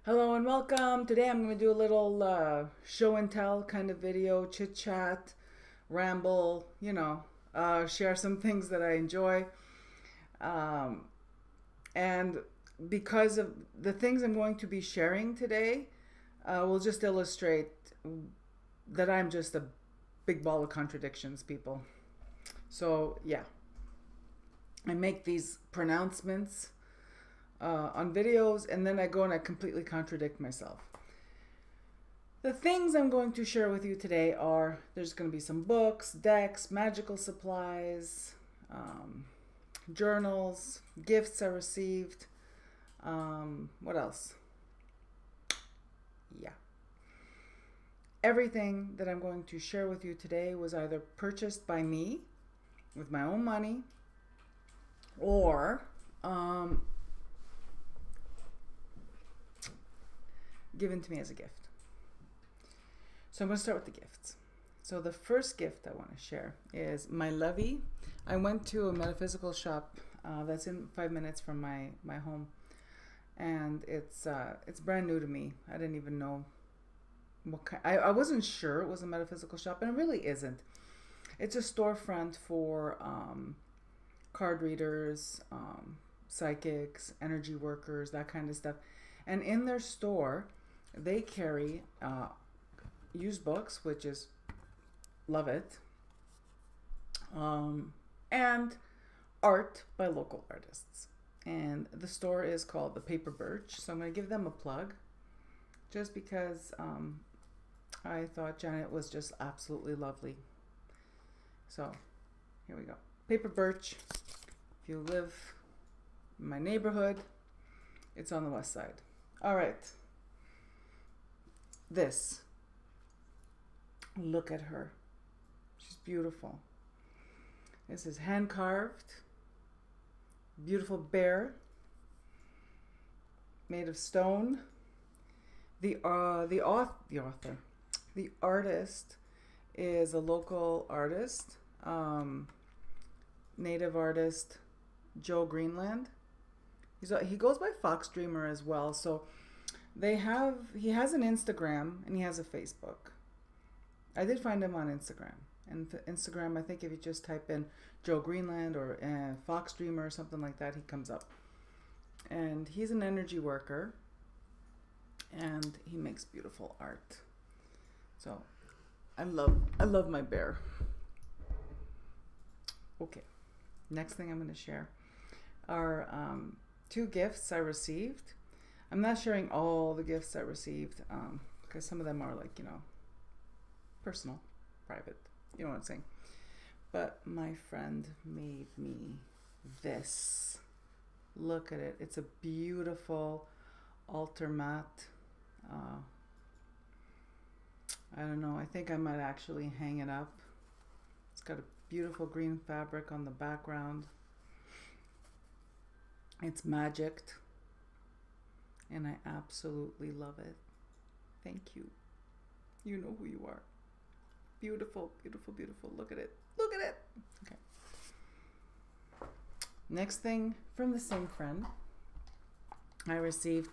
Hello and welcome. Today I'm going to do a little show and tell kind of video, chit chat, ramble, share some things that I enjoy. And because of the things I'm going to be sharing today, will just illustrate that I'm just a big ball of contradictions, people. So yeah, I make these pronouncements on videos, and then I go and I completely contradict myself. The things I'm going to share with you today are, there's going to be some books, decks, magical supplies, journals, gifts I received, what else? Yeah. Everything that I'm going to share with you today was either purchased by me with my own money or given to me as a gift. So I'm going to start with the gifts. So the first gift I want to share is my levy. I went to a metaphysical shop that's in 5 minutes from my home, and it's brand new to me. I didn't even know what kind. I wasn't sure it was a metaphysical shop, and it really isn't. It's a storefront for card readers, psychics, energy workers, that kind of stuff. And in their store, they carry used books, which is, love it, and art by local artists. And the store is called the Paper Birch, so I'm going to give them a plug just because I thought Janet was just absolutely lovely. So here we go. Paper Birch. If you live in my neighborhood, it's on the west side. All right. This. Look at her. She's beautiful. This is hand carved. Beautiful bear. Made of stone. The artist is a local artist. Native artist Joe Greenland. He goes by Fox Dreamer as well. So he has an Instagram and he has a Facebook. I did find him on Instagram. And Instagram, I think if you just type in Joe Greenland or Fox Dreamer or something like that, he comes up. And he's an energy worker, and he makes beautiful art. So I love my bear. Okay, next thing I'm going to share are 2 gifts I received. I'm not sharing all the gifts I received because some of them are like, personal, private. You know what I'm saying? But my friend made me this. Look at it. It's a beautiful altar mat. I don't know. I think I might actually hang it up. It's got a beautiful green fabric on the background. It's magicked. And I absolutely love it. Thank you. You know who you are. Beautiful, beautiful, beautiful. Look at it. Look at it. Okay. Next thing from the same friend I received,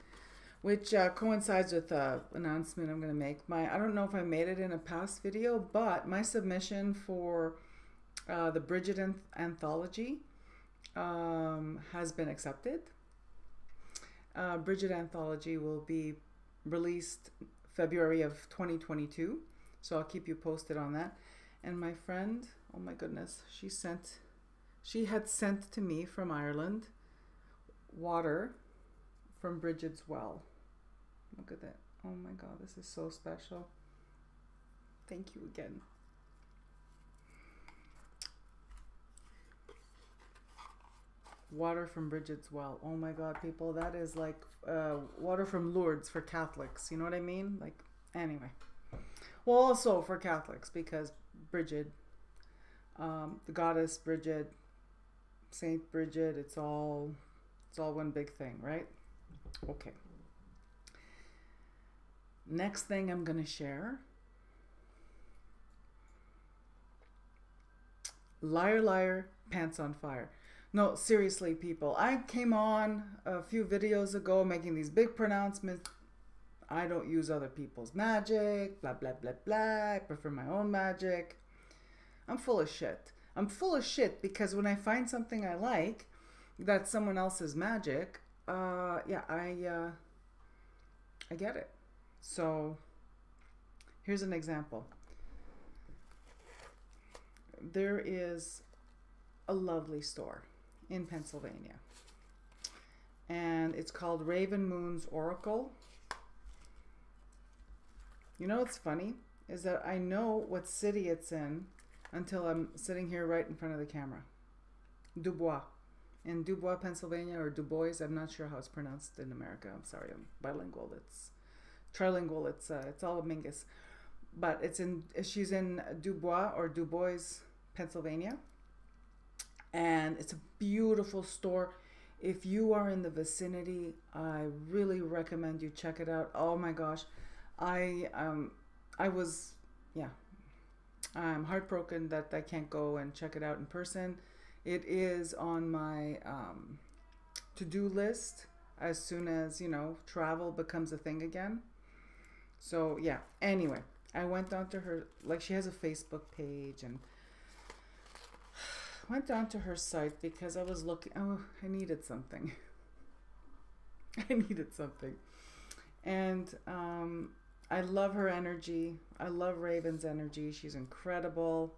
which coincides with an announcement I'm going to make. I don't know if I made it in a past video, but my submission for the Bridget anthology has been accepted. Bridget anthology will be released February of 2022, so I'll keep you posted on that. And my friend, oh my goodness, she had sent to me from Ireland water from Bridget's well. Look at that. Oh my God, this is so special. Thank you again. Water from Bridget's well. Oh my God, people, that is like water from Lourdes for Catholics. You know what I mean? Like, anyway. Well, also for Catholics, because Bridget, the goddess Bridget, Saint Bridget, it's all one big thing, right? Okay. Next thing I'm going to share. Liar, liar, pants on fire. No, seriously, people. I came on a few videos ago making these big pronouncements I don't use other people's magic, blah, blah, blah, blah. I prefer my own magic. I'm full of shit. I'm full of shit because when I find something I like that's someone else's magic, yeah, I get it. So here's an example. There is a lovely store in Pennsylvania, and it's called Raven Moon's Oracle. You know what's funny is that I know what city it's in until I'm sitting here right in front of the camera. Dubois. In Dubois, Pennsylvania, or Dubois. I'm not sure how it's pronounced in America. I'm sorry, I'm bilingual. It's trilingual. It's all Mingus. But she's in Dubois or Dubois, Pennsylvania. And it's a beautiful store. If you are in the vicinity, I really recommend you check it out. Oh my gosh. I'm heartbroken that I can't go and check it out in person. It is on my to-do list as soon as, you know, travel becomes a thing again. So yeah, anyway, I went down to her, like, she has a Facebook page, and went down to her site because I was looking, I needed something. I needed something. And I love her energy. I love Raven's energy. She's incredible.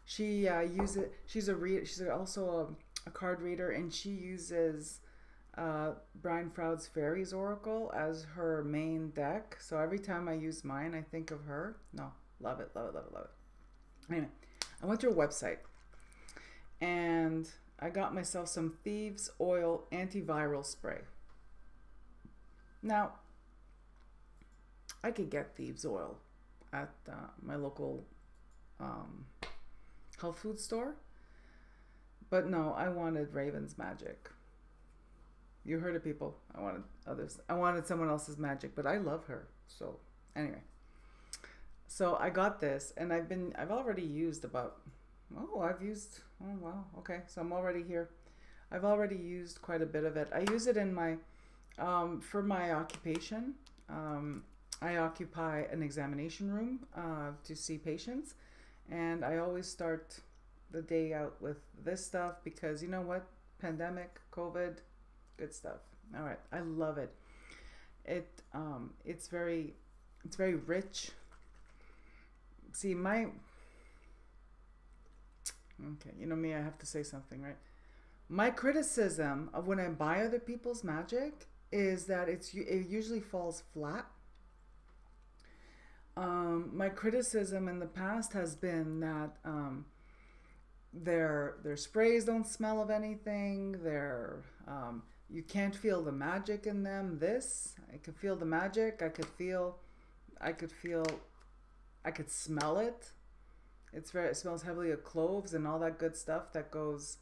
She's also a card reader, and she uses Brian Froud's Fairies Oracle as her main deck. So every time I use mine, I think of her. No, love it, love it, love it, love it. Anyway, I went to her website, and I got myself some Thieves Oil Antiviral Spray. Now, I could get Thieves Oil at my local health food store, but no, I wanted Raven's magic. You heard it, people. I wanted someone else's magic, but I love her. So anyway, so I got this, and I've already used oh wow, okay, so I'm already here. I've already used quite a bit of it. I use it in my for my occupation. I occupy an examination room to see patients, and I always start the day out with this stuff because, you know what, pandemic, COVID, good stuff. All right, I love it. It's very rich. See, okay, you know me, I have to say something, right? My criticism of when I buy other people's magic is that it usually falls flat. My criticism in the past has been that their sprays don't smell of anything. You can't feel the magic in them. I could feel the magic. I could smell it. It smells heavily of cloves and all that good stuff that goes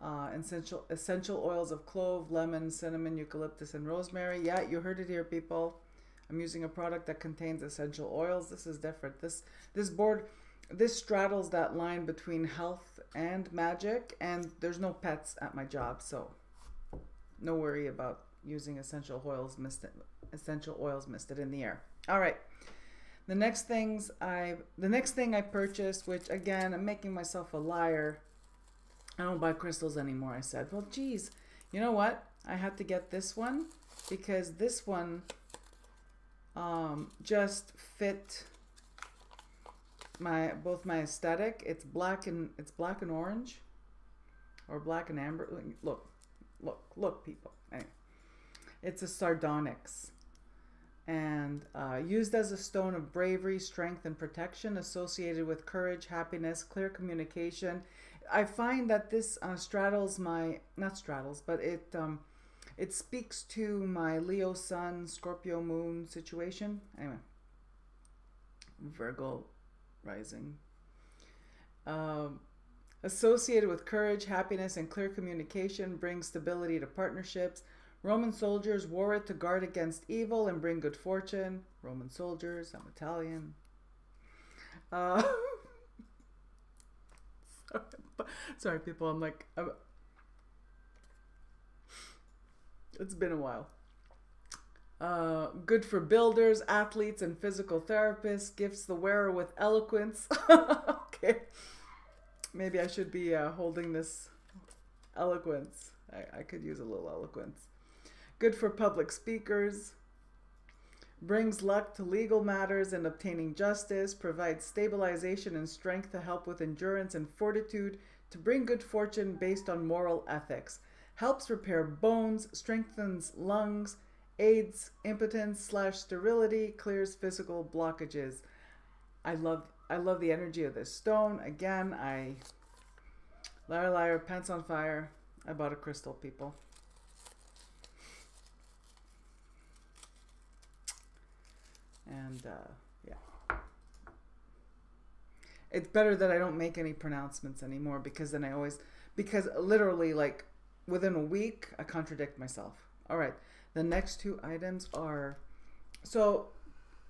essential oils of clove, lemon, cinnamon, eucalyptus, and rosemary. Yeah, you heard it here, people. I'm using a product that contains essential oils. This is different. This straddles that line between health and magic, and there's no pets at my job, so no worry about using essential oils misted in the air. All right. The next thing I purchased, which again, I'm making myself a liar. I don't buy crystals anymore. I said, well, geez, you know what? I had to get this one because this one just fit both my aesthetic. It's black and orange, or black and amber. Look, people. Anyway, it's a sardonyx, and used as a stone of bravery, strength, and protection, associated with courage, happiness, clear communication. I find that this it speaks to my Leo Sun, Scorpio Moon situation. Anyway, Virgo rising. Associated with courage, happiness, and clear communication, brings stability to partnerships. Roman soldiers wore it to guard against evil and bring good fortune. Roman soldiers, I'm Italian. Sorry, people, it's been a while. Good for builders, athletes, and physical therapists. Gifts the wearer with eloquence. Okay. Maybe I should be holding this eloquence. I could use a little eloquence. Good for public speakers. Brings luck to legal matters and obtaining justice. Provides stabilization and strength to help with endurance and fortitude. To bring good fortune based on moral ethics. Helps repair bones. Strengthens lungs. Aids impotence / sterility. Clears physical blockages. I love the energy of this stone. Again, liar, liar, pants on fire. I bought a crystal, people. And yeah, it's better that I don't make any pronouncements anymore, because then because literally, like, within a week I contradict myself. All right, the next two items are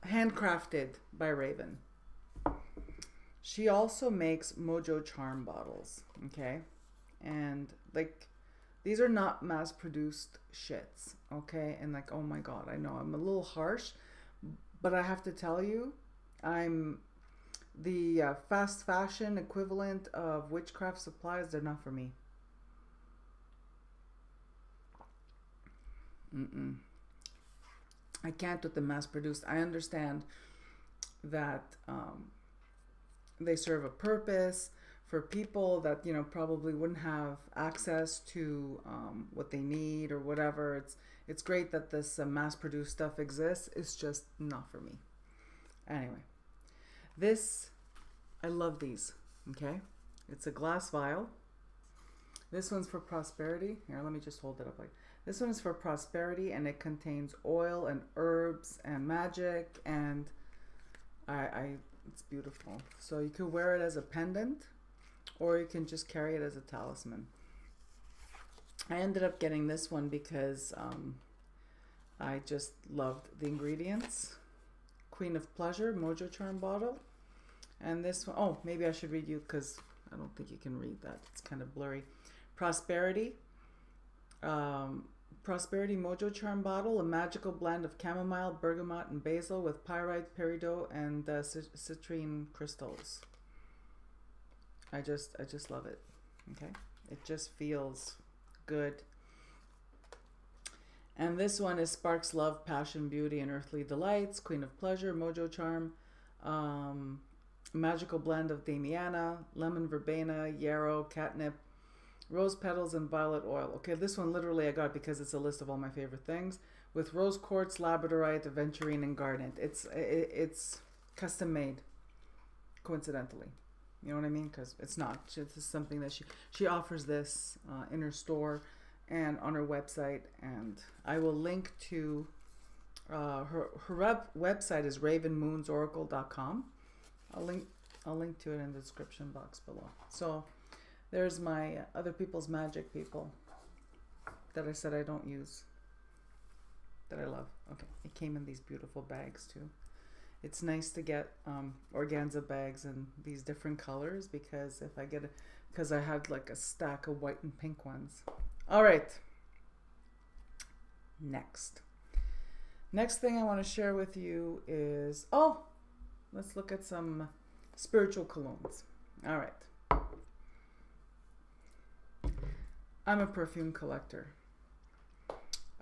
handcrafted by Raven. She also makes Mojo Charm bottles, okay? And, like, these are not mass-produced shits, okay? And, like, oh my god, I know I'm a little harsh, but I have to tell you, I'm the fast fashion equivalent of witchcraft supplies. They're not for me. I can't with the mass-produced. I understand that they serve a purpose for people that, you know, probably wouldn't have access to what they need or whatever. It's great that this mass-produced stuff exists. It's just not for me. Anyway, I love these, okay? It's a glass vial. This one's for prosperity. Here, let me just hold it up. Like, this one is for prosperity, and it contains oil and herbs and magic, and it's beautiful. So you could wear it as a pendant, or you can just carry it as a talisman. I ended up getting this one because I just loved the ingredients. Queen of Pleasure, Mojo Charm bottle. And this one, oh, maybe I should read you, because I don't think you can read that. It's kind of blurry. Prosperity. Prosperity Mojo Charm bottle, a magical blend of chamomile, bergamot, and basil with pyrite, peridot, and citrine crystals. I just love it. Okay, it just feels good. And this one is Sparks Love, Passion, Beauty, and Earthly Delights, Queen of Pleasure, Mojo Charm, magical blend of Damiana, lemon verbena, yarrow, catnip, rose petals, and violet oil. Okay, this one literally I got because it's a list of all my favorite things, with rose quartz, labradorite, aventurine, and garnet. It's custom made, coincidentally. You know what I mean? Because it's not. It's just something that she offers this in her store and on her website, and I will link to her website is ravenmoonsoracle.com. I'll link to it in the description box below. So there's my other people's magic, people, that I said I don't use, that I love. Okay, it came in these beautiful bags too. It's nice to get organza bags in these different colors, because if I get it, because I had like a stack of white and pink ones. All right. Next thing I want to share with you is, let's look at some spiritual colognes. All right. I'm a perfume collector.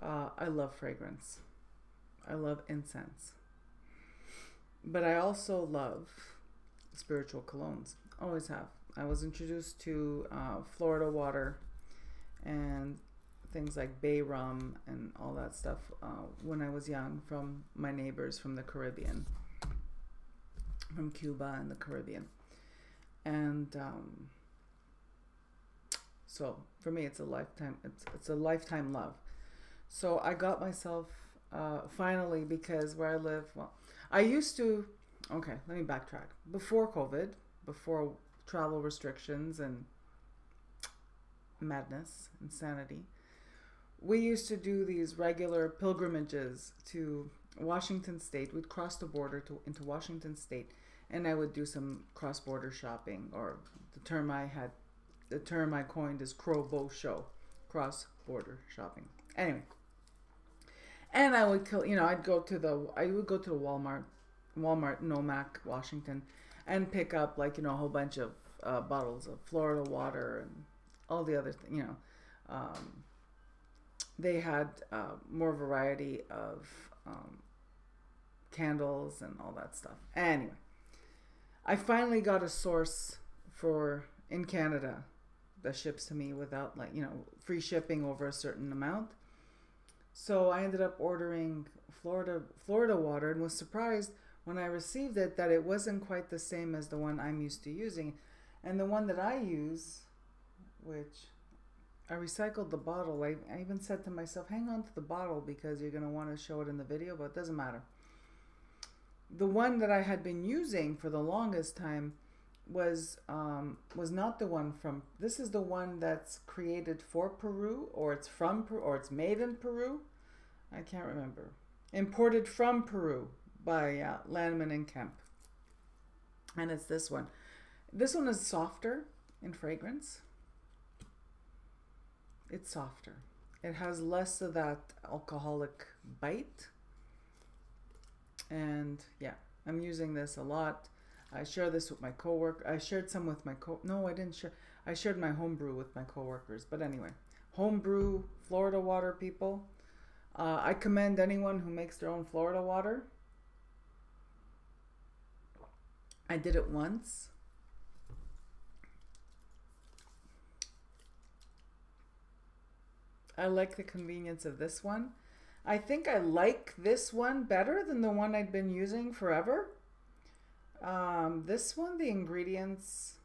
I love fragrance. I love incense. But I also love spiritual colognes. Always have. I was introduced to Florida water and things like bay rum and all that stuff when I was young, from my neighbors from the Caribbean, from Cuba and the Caribbean. And so for me, it's a lifetime. It's a lifetime love. So I got myself finally, because where I live, well, I used to. Okay, let me backtrack. Before COVID, before travel restrictions and madness, insanity, we used to do these regular pilgrimages to Washington State. We'd cross the border into Washington State, and I would do some cross-border shopping, or the term I coined is crow bow show, cross-border shopping. Anyway, And I would kill, I would go to the Walmart, Nomac, Washington, and pick up like, a whole bunch of bottles of Florida water and all the other things, they had more variety of candles and all that stuff. Anyway, I finally got a source in Canada that ships to me without free shipping over a certain amount. So I ended up ordering Florida water and was surprised when I received it that it wasn't quite the same as the one I'm used to using. And the one that I use, which I recycled the bottle. I even said to myself, hang on to the bottle because you're going to want to show it in the video, but it doesn't matter. The one that I had been using for the longest time was not the one from, this is the one that's created for Peru, or it's from Peru, or it's made in Peru. I can't remember. Imported from Peru by Landman and Kemp. And it's this one. This one is softer in fragrance. It's softer. It has less of that alcoholic bite. And yeah, I'm using this a lot. I share this with my coworker. I shared some with my no, I didn't share. I shared my homebrew with my coworkers. But anyway, homebrew Florida water, people. I commend anyone who makes their own Florida water. I did it once. I like the convenience of this one. I think I like this one better than the one I'd been using forever. This one, the ingredients,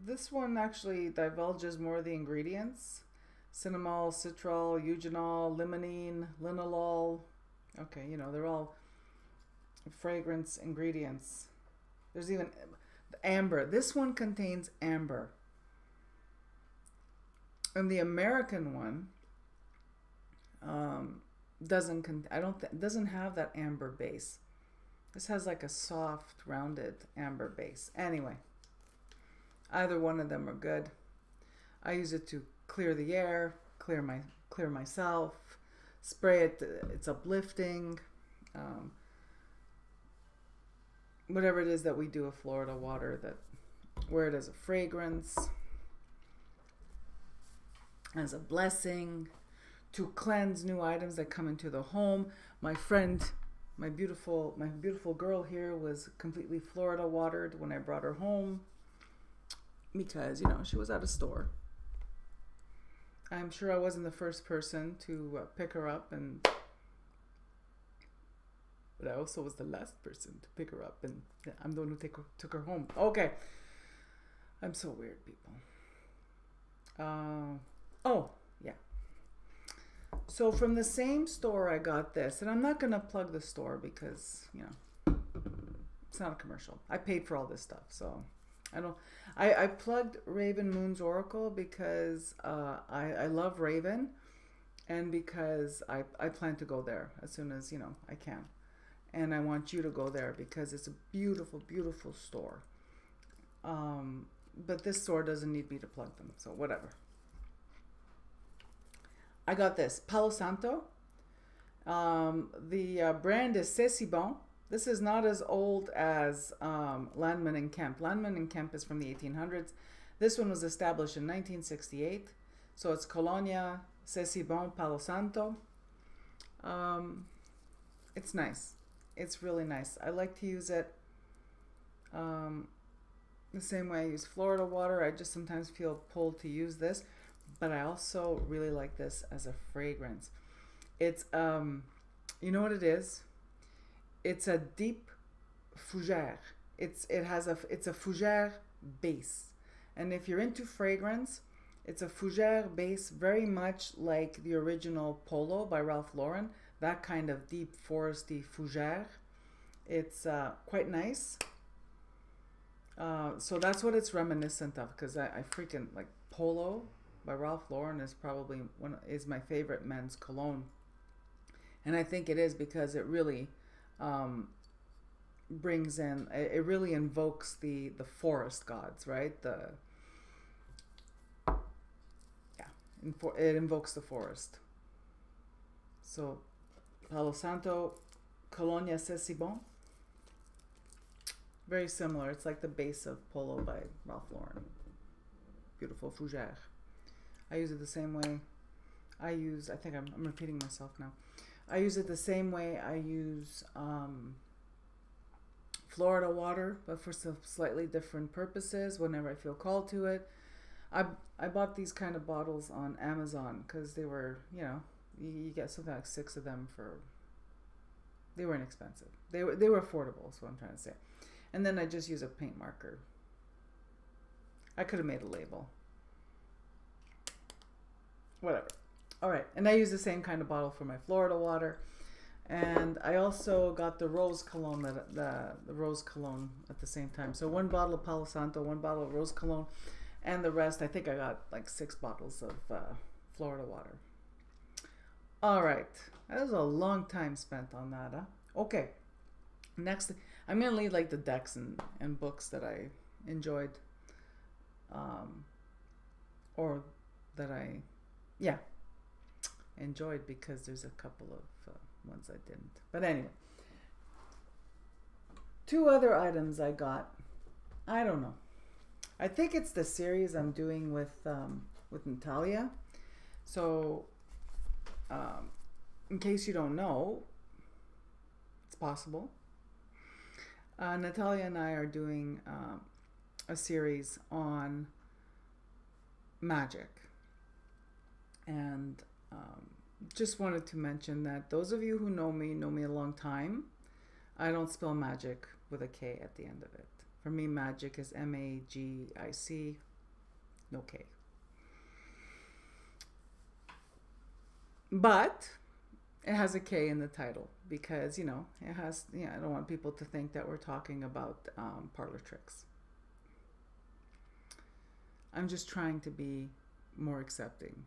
this one actually divulges more of the ingredients. Cinnamol, citral, eugenol, limonene, linalool. Okay, they're all fragrance ingredients. There's even amber. This one contains amber. And the American one doesn't have that amber base. This has like a soft, rounded amber base. Anyway, either one of them are good. I use it to clear the air, clear myself, spray it. It's uplifting. Whatever it is that we do with Florida water, where it has a fragrance, as a blessing, to cleanse new items that come into the home. My friend, my beautiful girl here was completely Florida watered when I brought her home because, she was at a store. I'm sure I wasn't the first person to pick her up, but I also was the last person to pick her up, and I'm the one who took her home. Okay. I'm so weird, people. Oh, yeah. So from the same store I got this, and I'm not going to plug the store because, it's not a commercial. I paid for all this stuff, so I plugged Raven Moon's Oracle because I love Raven, and because I plan to go there as soon as, I can. And I want you to go there because it's a beautiful, beautiful store. But this store doesn't need me to plug them, so whatever. I got this, Palo Santo. The brand is C'est Bon. This is not as old as Landman and Kemp. Landman and Kemp is from the 1800s. This one was established in 1968. So it's Colognes, C'est Bon, Palo Santo. It's nice. It's really nice. I like to use it the same way I use Florida water. I just sometimes feel pulled to use this. But I also really like this as a fragrance. It's, you know what it is? It's a deep fougère. It's a fougère base. And if you're into fragrance, it's a fougère base very much like the original Polo by Ralph Lauren. That kind of deep foresty fougère. It's quite nice. So that's what it's reminiscent of, because I freaking like Polo by Ralph Lauren is my favorite men's cologne, and I think it is because it really brings in, it really invokes the forest gods, right? It invokes the forest. So Palo Santo, Colognes c'est bon. Very similar. It's like the base of Polo by Ralph Lauren. Beautiful fougere. I use it the same way. I think I'm repeating myself now. I use it the same way I use Florida water, but for some slightly different purposes whenever I feel called to it. I bought these kind of bottles on Amazon because they were, you get something like 6 of them for, they were inexpensive. They were affordable, is what I'm trying to say. And then I just use a paint marker. I could have made a label. Whatever. All right, and I use the same kind of bottle for my Florida water. And I also got the rose cologne, the rose cologne at the same time. So 1 bottle of Palo Santo, 1 bottle of rose cologne, and the rest, I think I got like 6 bottles of Florida water. All right, that was a long time spent on that, huh? Okay, next, I'm going to leave like the decks and books that I enjoyed, or that I, enjoyed, because there's a couple of ones I didn't. But anyway, 2 other items I got. I don't know. I think it's the series I'm doing with Natalia. So, in case you don't know, it's possible. Natalia and I are doing a series on magic, and just wanted to mention that those of you who know me a long time. I don't spell magic with a K at the end of it. For me, magic is M-A-G-I-C, no K. But it has a K in the title because, it has, I don't want people to think that we're talking about parlor tricks. I'm just trying to be more accepting.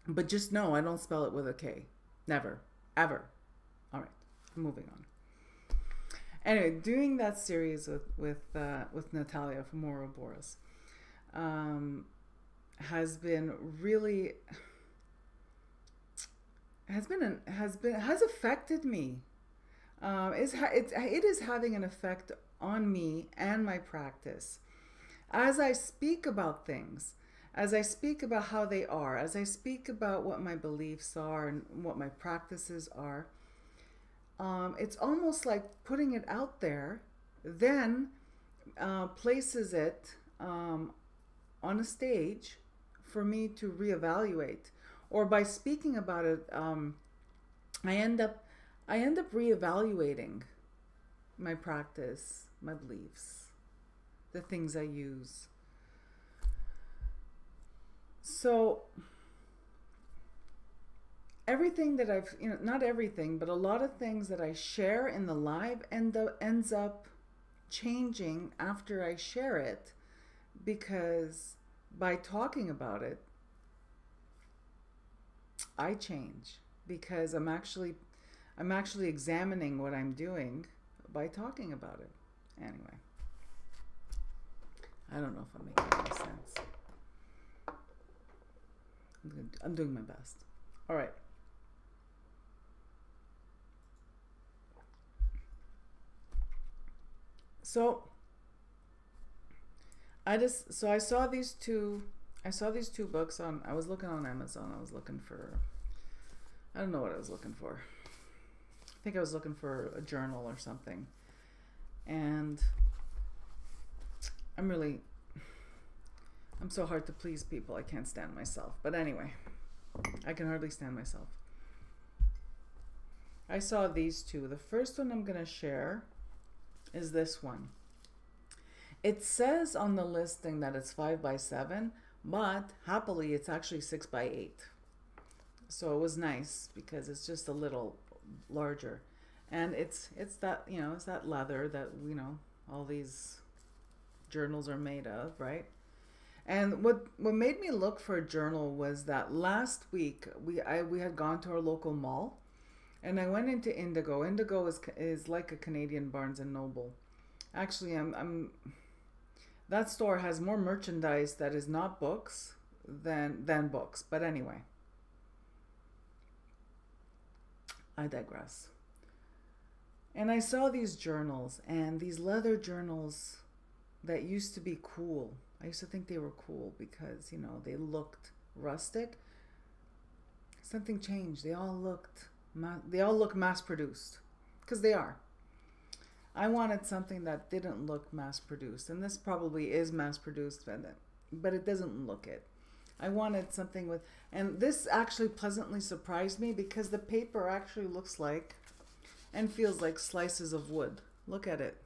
But just know I don't spell it with a K. Never. Ever. All right. Moving on. Anyway, doing that series with Natalia from Ouroboros has been really has affected me. It is having an effect on me and my practice as I speak about things. As I speak about how they are, as I speak about what my beliefs are and what my practices are, it's almost like putting it out there, then places it on a stage for me to reevaluate. Or by speaking about it, I end up reevaluating my practice, my beliefs, the things I use. So everything that I've, not everything, but a lot of things that I share in the live ends up changing after I share it, because by talking about it, I change, because I'm actually examining what I'm doing by talking about it. Anyway, I don't know if I'm making any sense. I'm doing my best. All right. So I saw these two books on, I was looking on Amazon. I was looking for, I don't know what I was looking for. I think I was looking for a journal or something. And I'm so hard to please people. I can't stand myself. But anyway, I can hardly stand myself. I saw these two. The first one I'm going to share is this one. It says on the listing that it's 5x7, but happily it's actually 6x8. So it was nice because it's just a little larger. And it's that, it's that leather that, all these journals are made of, right? And what made me look for a journal was that last week we had gone to our local mall, and I went into Indigo. Indigo is like a Canadian Barnes and Noble. Actually, that store has more merchandise that is not books than books. But anyway, I digress. And I saw these journals, and these leather journals that used to be cool. I used to think they were cool because, you know, they looked rustic. Something changed. They all look mass-produced, because they are. I wanted something that didn't look mass-produced, and this probably is mass-produced, but it doesn't look it. I wanted something with, and this actually pleasantly surprised me because the paper actually looks like and feels like slices of wood. Look at it.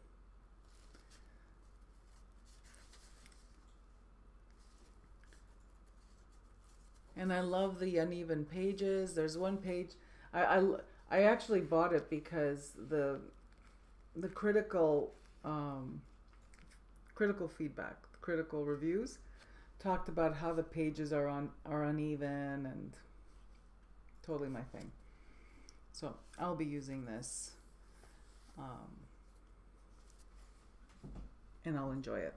And I love the uneven pages. There's one page, I actually bought it because the critical feedback, critical reviews talked about how the pages are uneven, and totally my thing. So I'll be using this, and I'll enjoy it.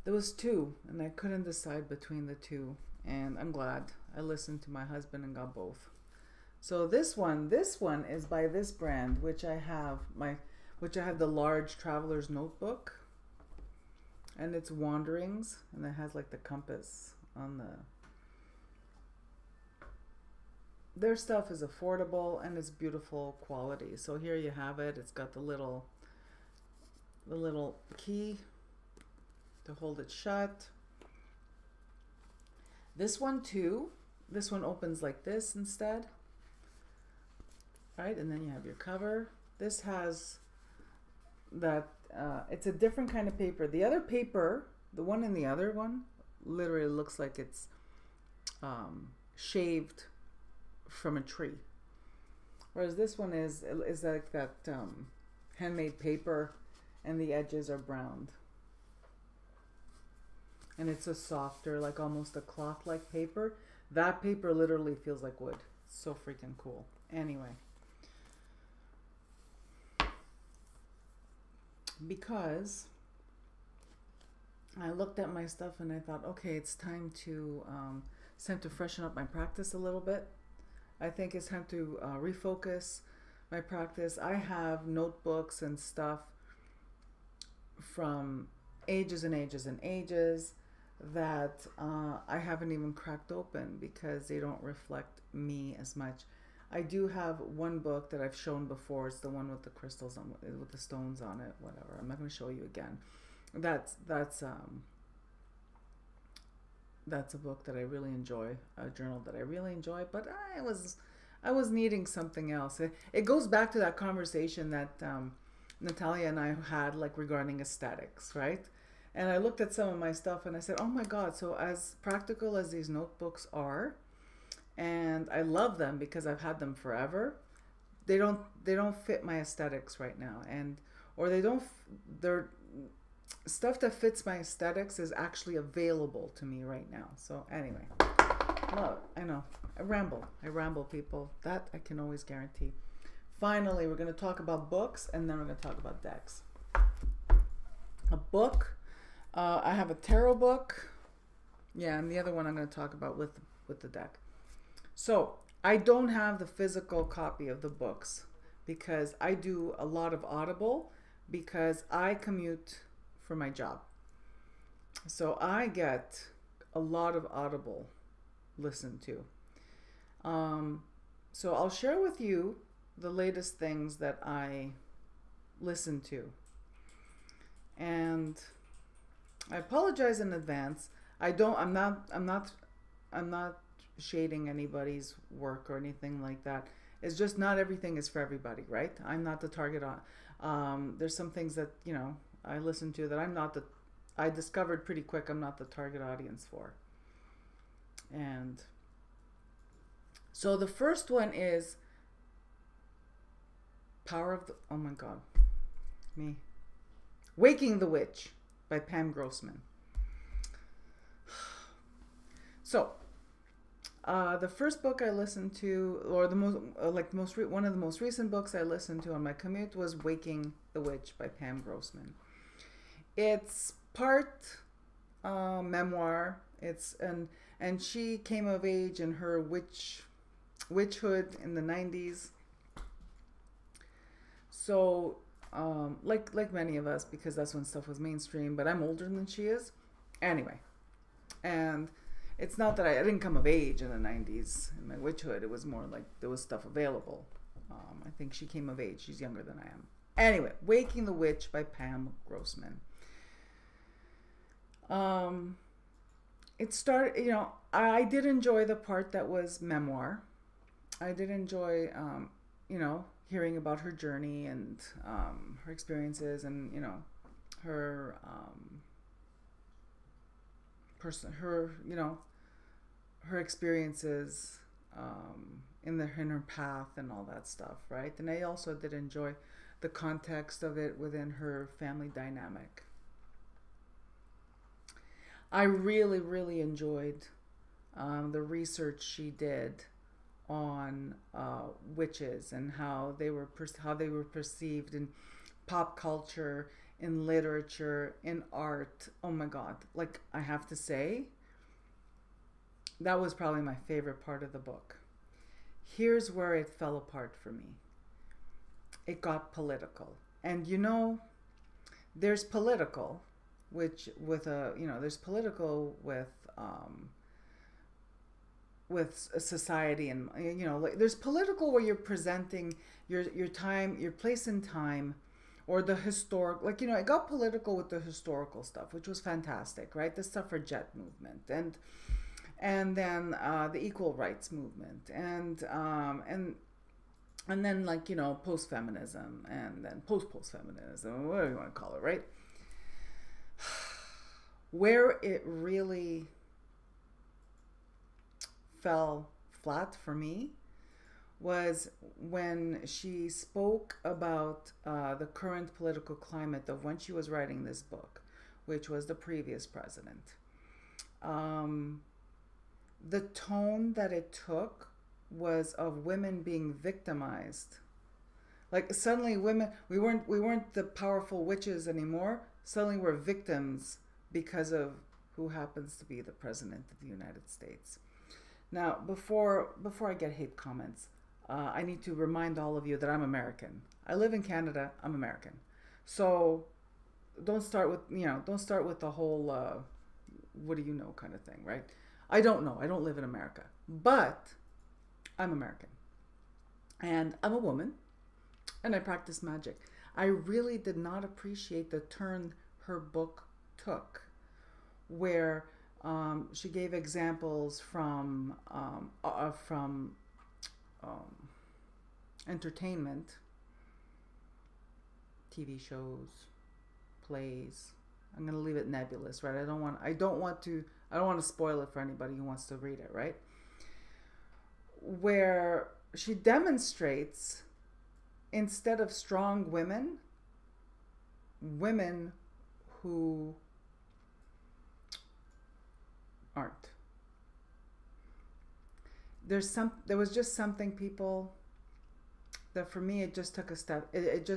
There was two, and I couldn't decide between the two, and I'm glad I listened to my husband and got both. So this one is by this brand, which I have the large traveler's notebook, and it's Wanderings, and it has like the compass on the. Their stuff is affordable and it's beautiful quality. So here you have it. It's got the little key to hold it shut. This one too. This one opens like this instead. Right, and then you have your cover. This has that. It's a different kind of paper. The other paper, the one in the other one, literally looks like it's shaved from a tree, whereas this one is like that handmade paper, and the edges are browned, and it's a softer, like almost a cloth-like paper. That paper literally feels like wood. It's so freaking cool. Anyway, because I looked at my stuff and I thought, okay, it's time to freshen up my practice a little bit. I think it's time to refocus my practice. I have notebooks and stuff from ages and ages and ages that I haven't even cracked open because they don't reflect me as much. I do have one book that I've shown before. It's the one with the crystals on, with the stones on it. Whatever. I'm not going to show you again. That's a book that I really enjoy, a journal that I really enjoy. But I was needing something else. It goes back to that conversation that Natalia and I had, like, regarding aesthetics, right? And I looked at some of my stuff and I said, oh my God, so as practical as these notebooks are, and I love them because I've had them forever, they don't fit my aesthetics right now, they're stuff that fits my aesthetics is actually available to me right now. So anyway, I know I ramble, people. That I can always guarantee. Finally, we're going to talk about books, and then we're going to talk about decks. A book. I have a tarot book. Yeah, and the other one I'm going to talk about with the deck. So I don't have the physical copy of the books because I do a lot of Audible because I commute for my job. So I get a lot of Audible listened to. So I'll share with you the latest things that I listen to. And I apologize in advance. I'm not shading anybody's work or anything like that. It's just not everything is for everybody, right? I'm not the target on. There's some things that, you know, I listen to that I discovered pretty quick I'm not the target audience for. And so the first one is oh my God, Waking the Witch by Pam Grossman. So, the first book I listened to, or one of the most recent books I listened to on my commute was Waking the Witch by Pam Grossman. It's part memoir. And she came of age in her witchhood in the 90s. So, like many of us, because that's when stuff was mainstream, but I'm older than she is. Anyway, and it's not that I didn't come of age in the 90s in my witchhood. It was more like there was stuff available. I think she came of age. She's younger than I am. Anyway, Waking the Witch by Pam Grossman. It started, I did enjoy the part that was memoir. I did enjoy, hearing about her journey and her experiences and, her her experiences in her path and all that stuff, right? And I also did enjoy the context of it within her family dynamic. I really, really enjoyed the research she did on witches and how they were perceived in pop culture, in literature, in art. Oh my God! Like, I have to say, that was probably my favorite part of the book. Here's where it fell apart for me. It got political, and there's political, there's political with society, and there's political where you're presenting your time, your place in time, or the historic, it got political with the historical stuff, which was fantastic, right? The suffragette movement, and then the equal rights movement, and then post-feminism, and then post-feminism, whatever you want to call it, right? Where it really fell flat for me was when she spoke about the current political climate of when she was writing this book, which was the previous president. The tone that it took was of women being victimized. Like, suddenly women, we weren't the powerful witches anymore. Suddenly we're victims because of who happens to be the president of the United States. Now, before I get hate comments, I need to remind all of you that I'm American. I live in Canada. I'm American. So don't start with the whole what do you know kind of thing, right? I don't know. I don't live in America, but I'm American, and I'm a woman, and I practice magic. I really did not appreciate the turn her book took, where she gave examples from entertainment, TV shows, plays. I'm going to leave it nebulous, right? I don't want to spoil it for anybody who wants to read it, right? Where she demonstrates, instead of strong women who aren't. There was just something, people, that for me it just took a step. It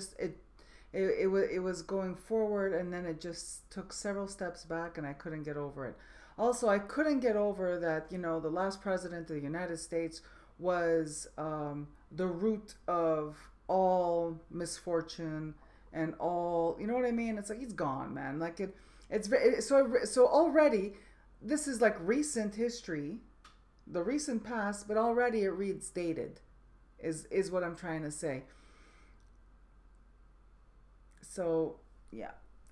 was going forward, and then it just took several steps back, and I couldn't get over it. Also, I couldn't get over that, the last president of the United States was the root of all misfortune and all, you know what I mean? It's like, he's gone, man. Like, so already, this is like recent history, the recent past, but already it reads dated, is what I'm trying to say. So, yeah,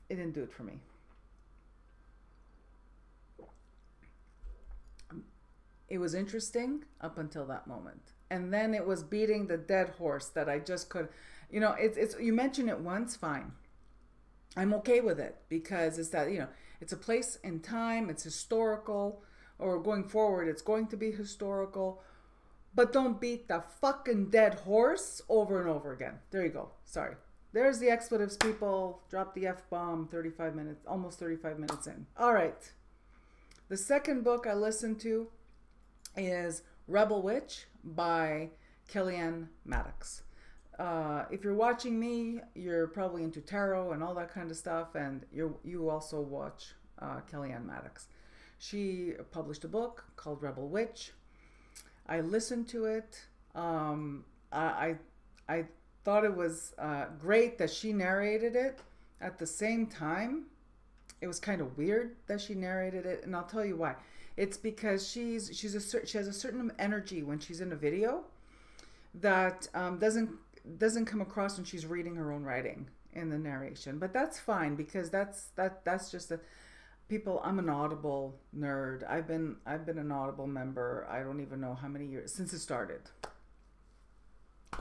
it didn't do it for me. It was interesting up until that moment. And then it was beating the dead horse that I just could, it's you mention it once, fine. I'm okay with it, because it's that, it's a place in time, it's historical, or going forward, it's going to be historical, but don't beat the fucking dead horse over and over again. There you go. Sorry. There's the expletives, people. Drop the F-bomb 35 minutes, almost 35 minutes in. All right. The second book I listened to is Rebel Witch by Killian, Maddox. If you're watching me, you're probably into tarot and all that kind of stuff, and you also watch Killian Maddox. She published a book called Rebel Witch. I listened to it. I thought it was great that she narrated it. At the same time, it was kind of weird that she narrated it, and I'll tell you why. It's because she has a certain energy when she's in a video that doesn't come across when she's reading her own writing in the narration. But that's fine, because that's just a people. I'm an Audible nerd. I've been an Audible member. I don't even know how many years since it started.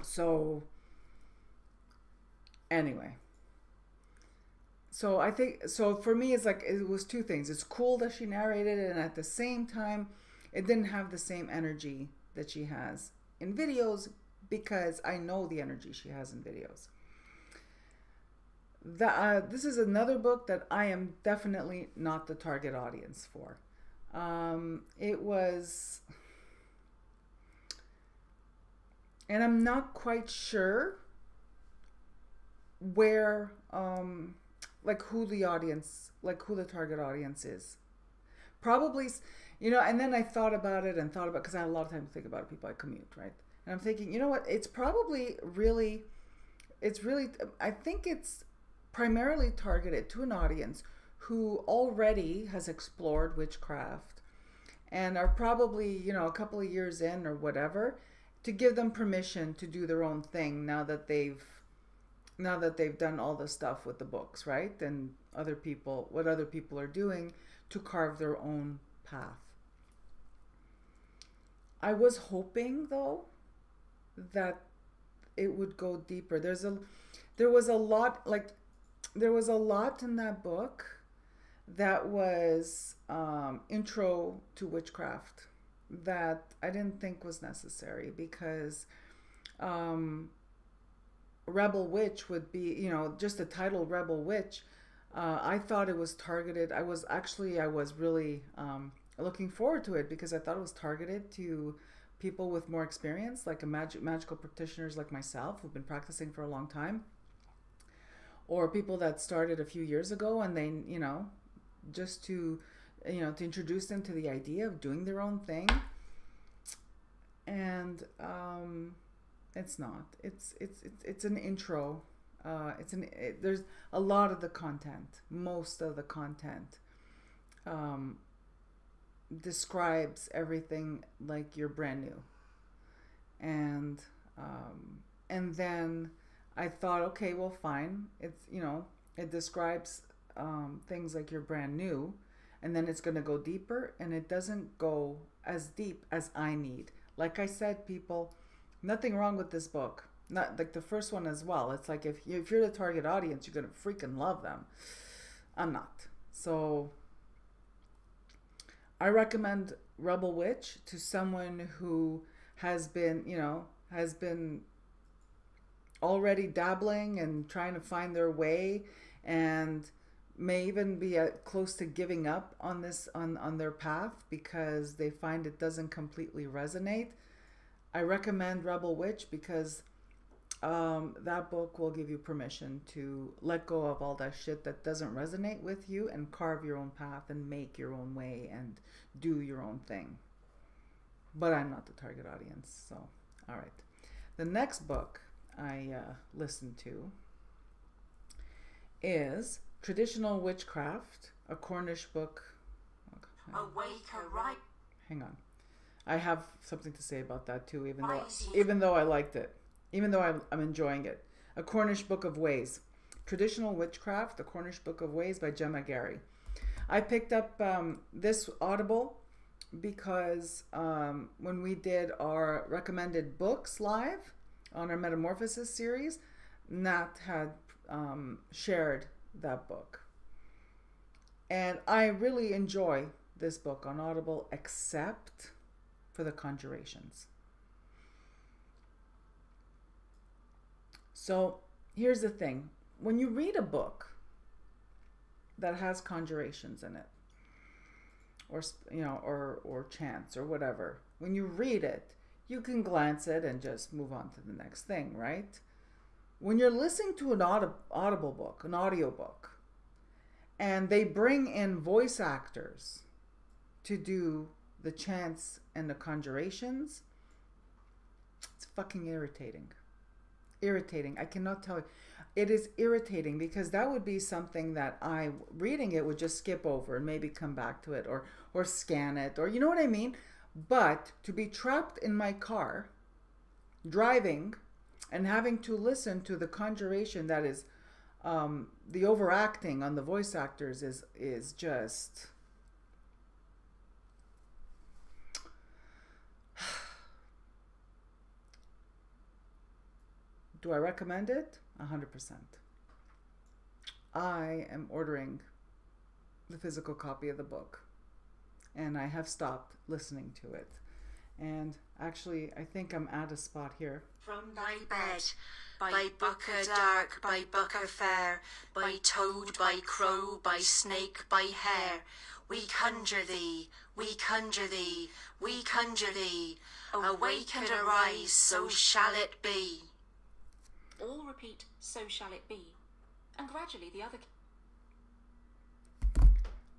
So anyway, so I think, so for me, it's like, it was two things. It's cool that she narrated it, and at the same time, it didn't have the same energy that she has in videos, because I know the energy she has in videos. This is another book that I am definitely not the target audience for. It was, and I'm not quite sure where, like who the audience, like who the target audience is. Probably, you know, and then I thought about it, because I had a lot of time to think about it, people I commute, right? And I'm thinking, you know what, it's probably really, I think it's primarily targeted to an audience who already has explored witchcraft and are probably, you know, a couple of years in or whatever, to give them permission to do their own thing now that they've done all the stuff with the books, right? And what other people are doing to carve their own path. I was hoping, though, that it would go deeper. There was a lot in that book that was intro to witchcraft that I didn't think was necessary, because Rebel Witch would be, you know, just the title Rebel Witch. I thought it was targeted. I was really looking forward to it, because I thought it was targeted to people with more experience, like magical practitioners like myself, who've been practicing for a long time, or people that started a few years ago, and they, you know, just to, you know, to introduce them to the idea of doing their own thing. And it's not. It's an intro. There's a lot of the content. Most of the content describes everything like you're brand new. And then I thought, okay, well, fine. It's, you know, it describes things like you're brand new, and then it's going to go deeper, and it doesn't go as deep as I need. Like I said, people, nothing wrong with this book. Not like the first one as well. It's like, if you're the target audience, you're going to freaking love them. I'm not. So I recommend Rebel Witch to someone who has been, you know, already dabbling and trying to find their way, and may even be close to giving up on this, on their path, because they find it doesn't completely resonate. I recommend Rebel Witch, because that book will give you permission to let go of all that shit that doesn't resonate with you, and carve your own path and make your own way and do your own thing. But I'm not the target audience. So, all right. The next book I listened to is Traditional Witchcraft, a Cornish book. Hang on. I have something to say about that too, even though I liked it. Even though I'm enjoying it. A Cornish Book of Ways. Traditional Witchcraft, A Cornish Book of Ways by Gemma Gary. I picked up this Audible because when we did our recommended books live on our Metamorphosis series, Nat had shared that book. And I really enjoy this book on Audible, except for the conjurations. So here's the thing. When you read a book that has conjurations in it, or, you know, or chants or whatever, when you read it, you can glance it and just move on to the next thing, right? When you're listening to an audible book, an audio book, and they bring in voice actors to do the chants and the conjurations, It's fucking irritating. Irritating. I cannot tell you. It is irritating because that would be something that I, reading it, would just skip over and maybe come back to it, or scan it, or you know what I mean? But to be trapped in my car, driving, and having to listen to the conjuration that is, the overacting on the voice actors is just... Do I recommend it? 100%. I am ordering the physical copy of the book, and I have stopped listening to it. And actually, I think I'm at a spot here. From thy bed, by booker dark, by booker fair, by toad, by crow, by snake, by hare, we conjure thee, we conjure thee, we conjure thee. Awake and arise, so shall it be. All repeat, so shall it be. And gradually the other...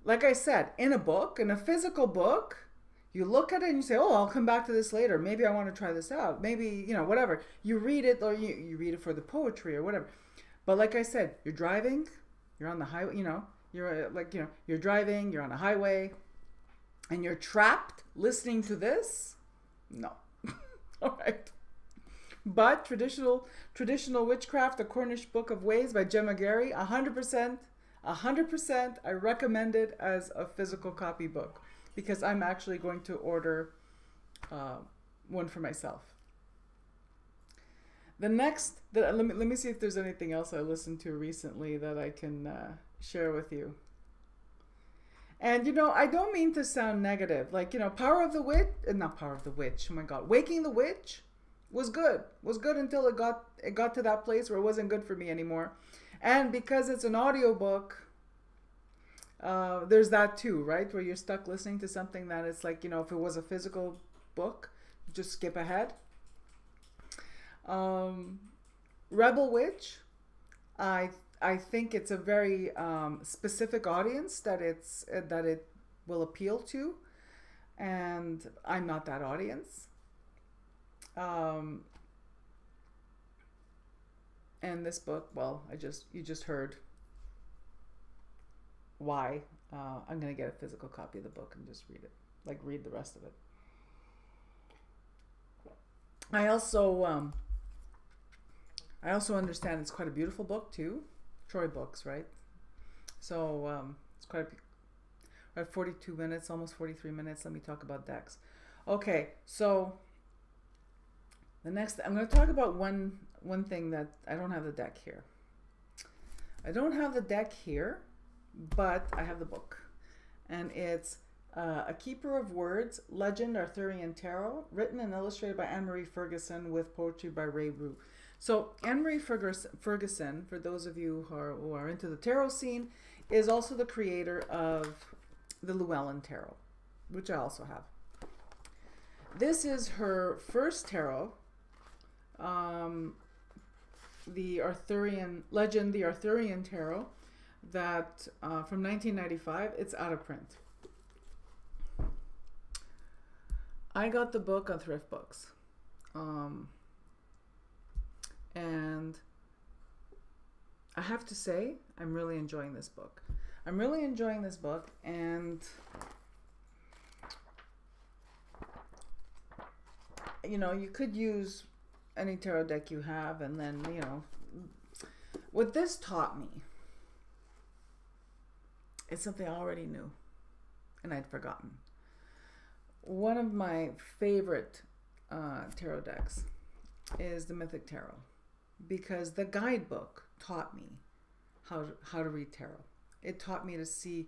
Like I said, in a book, in a physical book, you look at it and you say, oh, I'll come back to this later. Maybe I want to try this out. Maybe, you know, whatever. You read it, or you read it for the poetry or whatever. But like I said, you're driving, you're on the highway, you know, you're like, you know, you're driving, you're on a highway, and you're trapped listening to this? No. All right. But traditional witchcraft, the Cornish Book of Ways by Gemma Gary, 100%, I recommend it as a physical copy book, because I'm actually going to order one for myself. The next, let me see if there's anything else I listened to recently that I can share with you. And, you know, I don't mean to sound negative. Like, you know, not Power of the Witch, oh my God, Waking the Witch was good until it got to that place where it wasn't good for me anymore. And because it's an audiobook, there's that too, right? Where you're stuck listening to something that it's like, you know, if it was a physical book, just skip ahead. Rebel Witch, I think it's a very specific audience that it will appeal to, and I'm not that audience. And this book, well, you just heard why. I'm gonna get a physical copy of the book and just read it, like read the rest of it. I also understand it's quite a beautiful book too. Troy Books, right? So it's quite we're at 42 minutes, almost 43 minutes. Let me talk about decks. Okay, so the next, I'm going to talk about one thing that I don't have the deck here. I don't have the deck here, but I have the book. And it's A Keeper of Words, Legend Arthurian Tarot, written and illustrated by Anne-Marie Ferguson with poetry by Ray Rue. So Anne-Marie Ferguson, for those of you who are into the tarot scene, is also the creator of the Llewellyn Tarot, which I also have. This is her first tarot. The Arthurian Legend, the Arthurian Tarot, that from 1995. It's out of print. I got the book on Thrift Books, and I have to say I'm really enjoying this book. I'm really enjoying this book, and you know, you could use any tarot deck you have, and then, you know, what this taught me is something I already knew and I'd forgotten. One of my favorite tarot decks is the Mythic Tarot, because the guidebook taught me how to read tarot. It taught me to see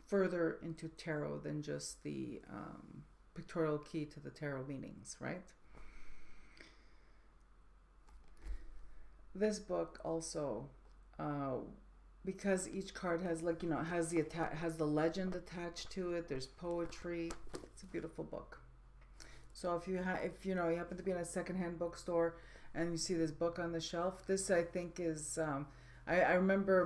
further into tarot than just the pictorial key to the tarot meanings, right? This book also, because each card has, like, you know, has the legend attached to it. There's poetry. It's a beautiful book. So if you happen to be in a secondhand bookstore and you see this book on the shelf, this I think is. I remember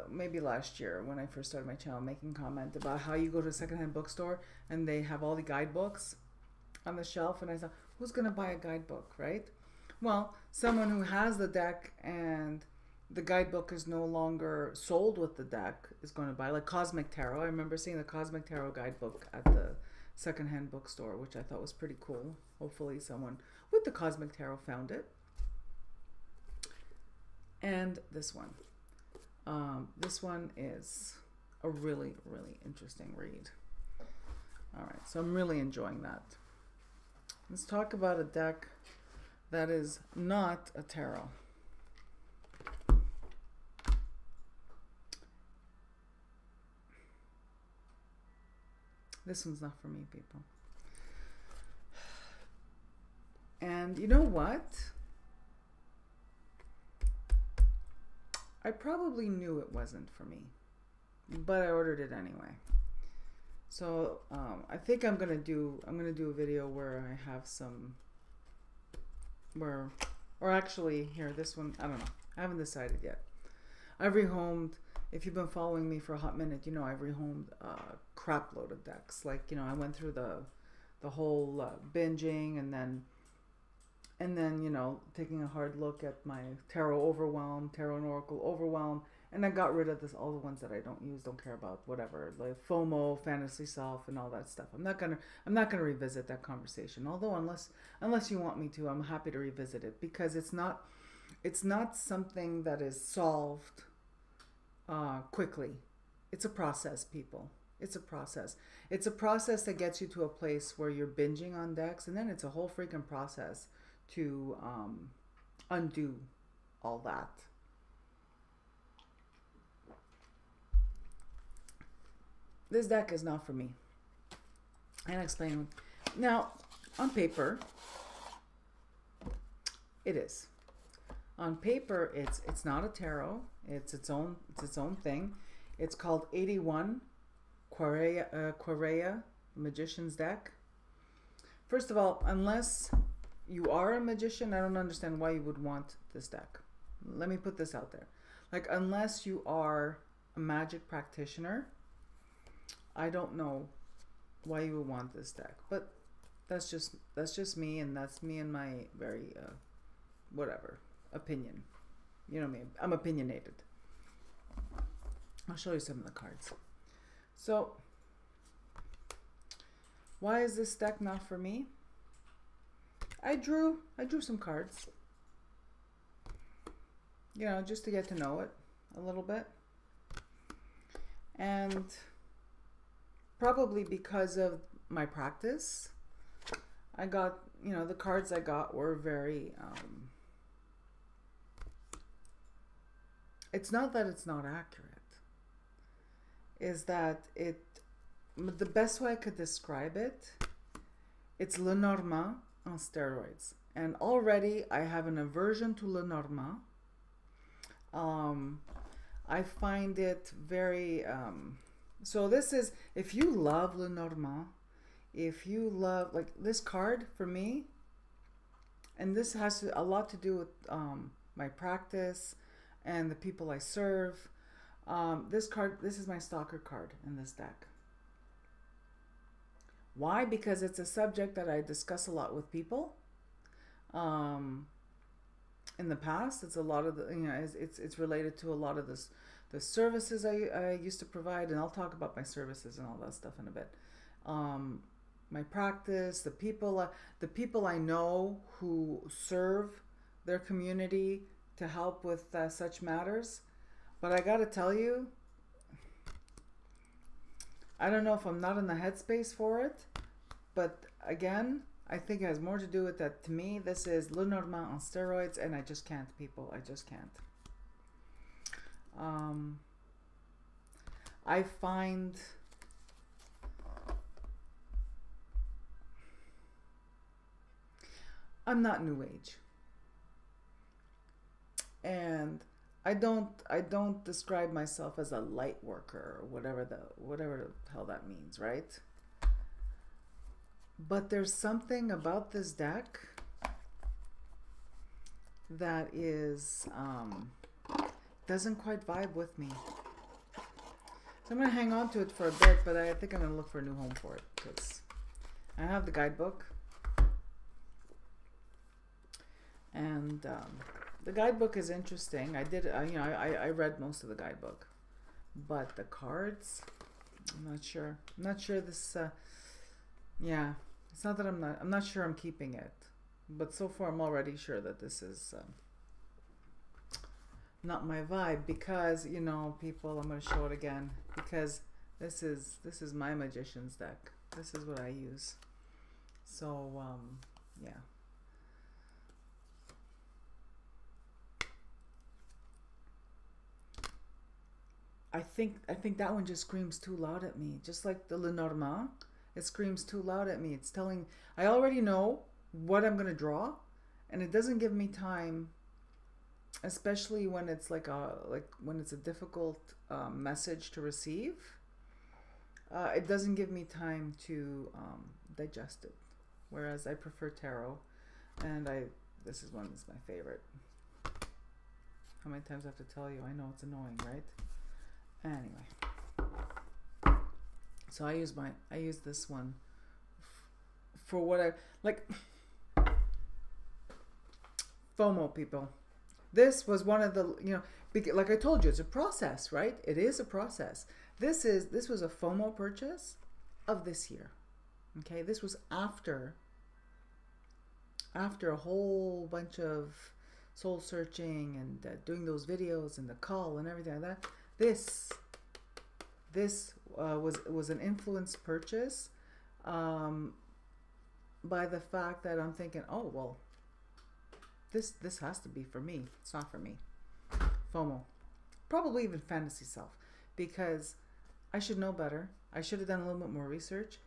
maybe last year when I first started my channel making comment about how you go to a secondhand bookstore and they have all the guidebooks on the shelf, and I thought, Who's going to buy a guidebook, right? Well, someone who has the deck and the guidebook is no longer sold with the deck is going to buy, like Cosmic Tarot. I remember seeing the Cosmic Tarot guidebook at the secondhand bookstore, which I thought was pretty cool. Hopefully someone with the Cosmic Tarot found it. And this one. This one is a really, really interesting read. All right, so I'm really enjoying that. Let's talk about a deck that is not a tarot. This one's not for me, people. And you know what? I probably knew it wasn't for me, but I ordered it anyway. So I think I'm gonna do a video where I have some, or actually here, this one, I don't know, I haven't decided yet. I've rehomed. If you've been following me for a hot minute, you know I've rehomed a crap load of decks. Like, you know, I went through the whole binging and then, you know, taking a hard look at my Tarot Overwhelm, Tarot and Oracle Overwhelm, and I got rid of all the ones that I don't use, don't care about, whatever, like FOMO, Fantasy Self, and all that stuff. I'm not gonna revisit that conversation. Although unless you want me to, I'm happy to revisit it, because it's not something that is solved quickly. It's a process, people. It's a process. It's a process that gets you to a place where you're binging on decks, and then it's a whole freaking process to undo all that. This deck is not for me. And I'll explain. Now, on paper, it is. On paper, it's not a tarot. It's its own thing. It's called 81 Quarea Magician's Deck. First of all, unless you are a magician, I don't understand why you would want this deck. Let me put this out there. Like, unless you are a magic practitioner, I don't know why you would want this deck. But that's just me, and that's me and my very whatever opinion. You know what I mean? I'm opinionated. I'll show you some of the cards. So, why is this deck not for me? I drew some cards, you know, just to get to know it a little bit. And probably because of my practice, I got, you know, the cards I got were very, it's not that it's not accurate, is that the best way I could describe it, it's Lenormand on steroids. And already I have an aversion to Lenormand. I find it very, so this is, if you love Lenormand, if you love, like, this card for me, and this has a lot to do with my practice and the people I serve. This card, this is my stalker card in this deck. Why? Because it's a subject that I discuss a lot with people. In the past, it's a lot of the, you know, it's related to a lot of the services I used to provide, and I'll talk about my services and all that stuff in a bit. My practice, the people I know who serve their community to help with such matters. But I gotta tell you, I don't know if I'm not in the headspace for it, but again, I think it has more to do with that. To me, this is Lenormand on steroids, and I just can't, people. I just can't. I find I'm not New Age, and I don't describe myself as a light worker or whatever the hell that means, right? But there's something about this deck that is doesn't quite vibe with me. So I'm gonna hang on to it for a bit, but I think I'm gonna look for a new home for it, because I have the guidebook. And the guidebook is interesting. I read most of the guidebook, but the cards, I'm not sure. I'm not sure this. Yeah, it's not that I'm not sure I'm keeping it, but so far I'm already sure that this is not my vibe, because people, I'm going to show it again, because this is my magician's deck. This is what I use. So yeah. I think that one just screams too loud at me. Just like the Lenormand, it screams too loud at me. It's telling, I already know what I'm gonna draw, and it doesn't give me time, especially when it's when it's a difficult message to receive. It doesn't give me time to digest it. Whereas I prefer tarot, and this is one that's my favorite. How many times I have to tell you? I know it's annoying, right? Anyway, so I use this one for what I like. FOMO, people. This was one of the, like I told you, it's a process, right? It is a process. This was a FOMO purchase of this year. Okay, this was after a whole bunch of soul searching and doing those videos and the call and everything like that. This was an influenced purchase by the fact that I'm thinking, oh well, this has to be for me. It's not for me. FOMO, probably even fantasy self, because I should know better. I should have done a little bit more research.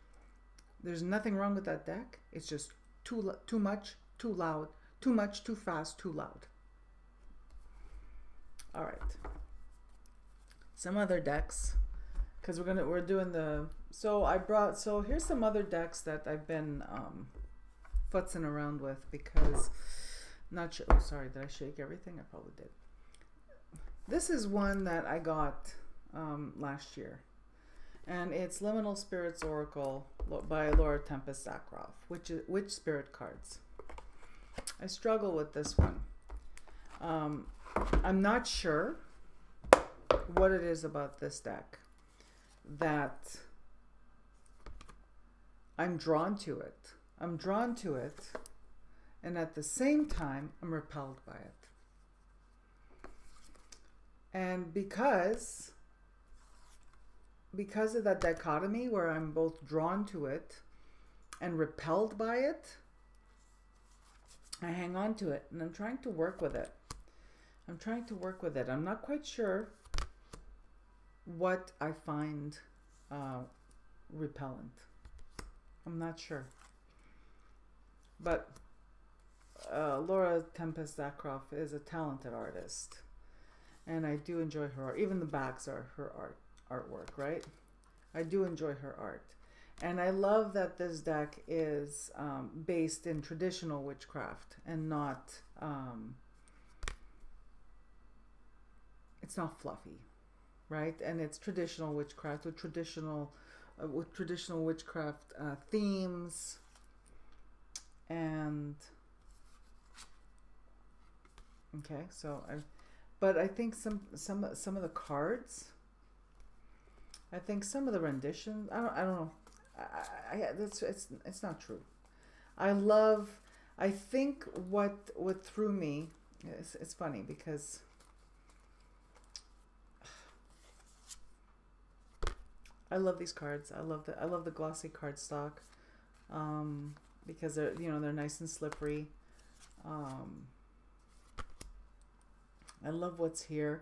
There's nothing wrong with that deck. It's just too much, too loud, too much, too fast, too loud. All right. Some other decks, because we're doing the, so here's some other decks that I've been futzing around with, because not sure. Oh, sorry, did I shake everything? I probably did. This is one that I got last year, and it's Liminal Spirits Oracle by Laura Tempest Sakroff, which spirit cards. I struggle with this one. I'm not sure what it is about this deck that I'm drawn to it. I'm drawn to it, and at the same time, I'm repelled by it. And because of that dichotomy where I'm both drawn to it and repelled by it, I hang on to it, and I'm trying to work with it. I'm not quite sure what I find repellent. I'm not sure. But Laura Tempest Sakroff is a talented artist, and I do enjoy her art. Even the backs are her artwork, right? I do enjoy her art. And I love that this deck is based in traditional witchcraft and not, it's not fluffy, right? And it's traditional witchcraft with traditional witchcraft themes. And okay, so but I think some of the cards, I think some of the renditions, I don't know. It's not true. I think what threw me, it's funny because I love these cards. I love the glossy cardstock, because they're nice and slippery. I love what's here.